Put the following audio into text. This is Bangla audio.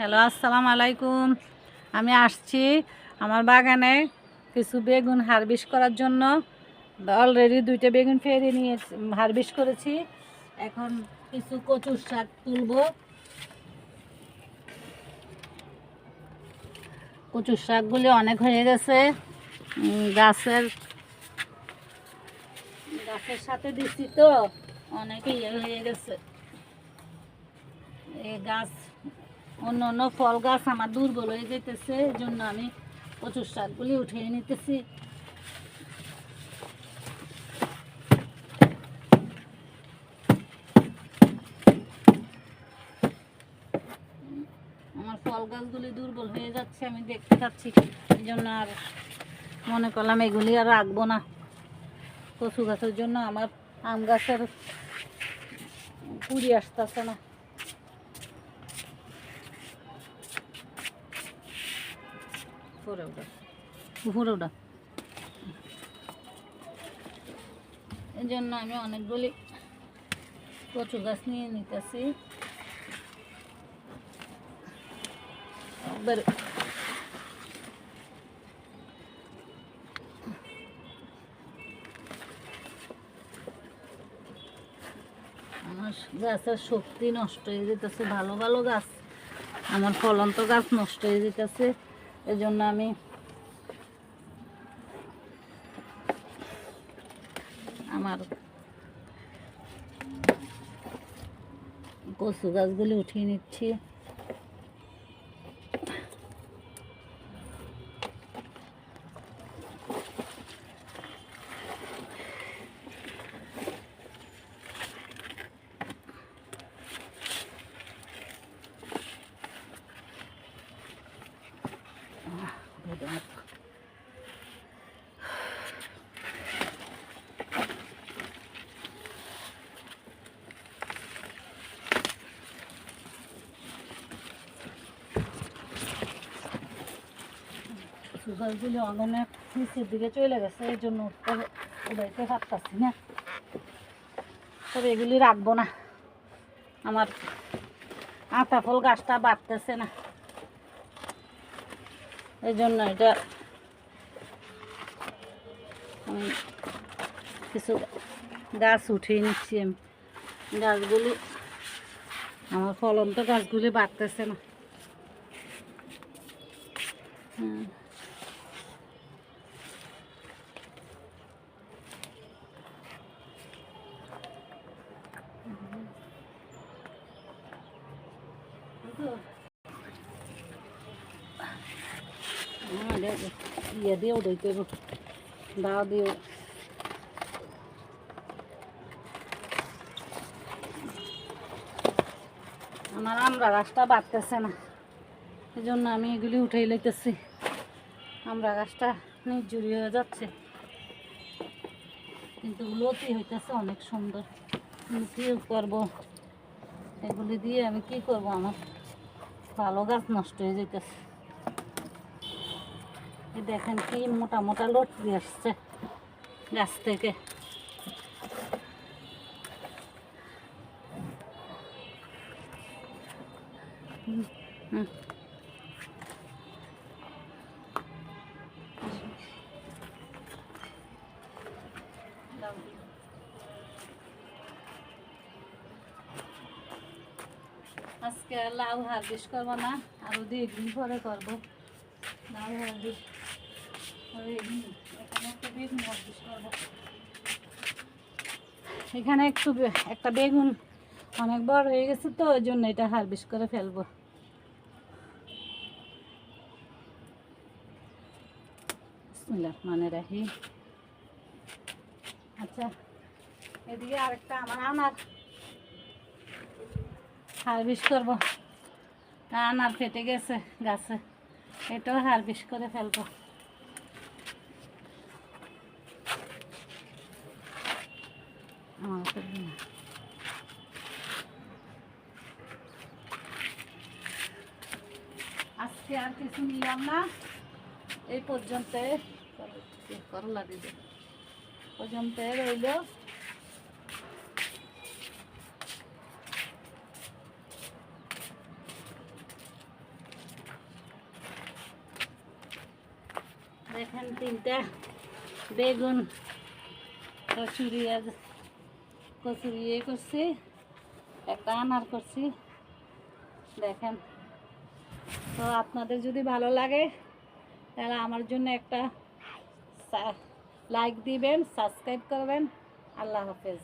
হ্যালো, আসসালামু আলাইকুম। আমি আসছি আমার বাগানে কিছু বেগুন হারভেস্ট করার জন্য। অলরেডি 2টা বেগুন ফেরে নিয়ে হারভেস্ট করেছি। এখন কিছু কচুর শাক তুলব। কচুর শাকগুলি অনেক হয়ে গেছে, গাছের সাথে দিচ্ছি তো অনেক ইয়ে হয়ে গেছে। এই গাছ অন্য অন্য ফল গাছ আমার দুর্বল হয়ে যেতেছে, এই জন্য আমি কচুর শাকগুলি উঠিয়ে নিতেছি। আমার ফল গাছগুলি দুর্বল হয়ে যাচ্ছে, আমি দেখতে পাচ্ছি, এই জন্য আর মনে করলাম এগুলি আর রাখবো না। কচু গাছের জন্য আমার আম গাছের কুড়ি আসতেছে না। উপরে ওটা এই জন্য আমি অনেকগুলি কচু গাছ নিয়ে নিতেছি। একবার আমার গাছের শক্তি নষ্ট হয়ে যেতেছে, ভালো ভালো গাছ, আমার ফলন্ত গাছ নষ্ট হয়ে যেতেছে। এই জন্য আমি আমার কচু গাছগুলি উঠিয়ে নিচ্ছি। গাছগুলি অনেক নিচের দিকে চলে গেছে, এই জন্য উঠাইতে পারতাছি না। তবে এগুলি রাখবো না, আমার আতা ফল গাছটা বাড়তেছে না, এই জন্য এটা আমি কিছু গাছ উঠিয়ে নিচ্ছি। আমি গাছগুলি, আমার ফলন্ত গাছগুলি বাড়তেছে না। ইয়ে দিয়েও দিতে দাও দিও। আমার আমরা গাছটা বাড়তেছে না, এই জন্য আমি এগুলি উঠেই লইতেছি। আমরা গাছটা নির্জুরি হয়ে যাচ্ছে, কিন্তু লতি হইতেছে অনেক সুন্দর। কি করবো এগুলি দিয়ে, আমি কি করব, আমার ভালো গাছ নষ্ট হয়ে যেতেছে। দেখেন কি মোটা মোটা লটকি আসছে গাছ থেকে। আজকে লাউ হারভেস্ট করবো না, আরো 2 দিন পরে করবো লাউ হারভেস্ট। এখানে একটা বেগুন অনেক বড় হয়ে গেছে তো, ওই জন্য এটা হারভেস্ট করে ফেলবো। বিসমিল্লাহির। আচ্ছা, এদিকে আরেকটা আমার আনার হারভেস্ট করবো। আনার ফেটে গেছে গাছে, এটাও হারভেস্ট করে ফেলবো। আজকে আর কিছু নিলাম না, এই পর্যন্ত করলা দিবে পর্যন্ত রইল। দেখেন 3টা বেগুন কচুরি করছি, একটা আনার করছি। দেখেন, তো আপনাদের যদি ভালো লাগে তাহলে আমার জন্য একটা লাইক দিবেন, সাবস্ক্রাইব করবেন। আল্লাহ হাফেজ।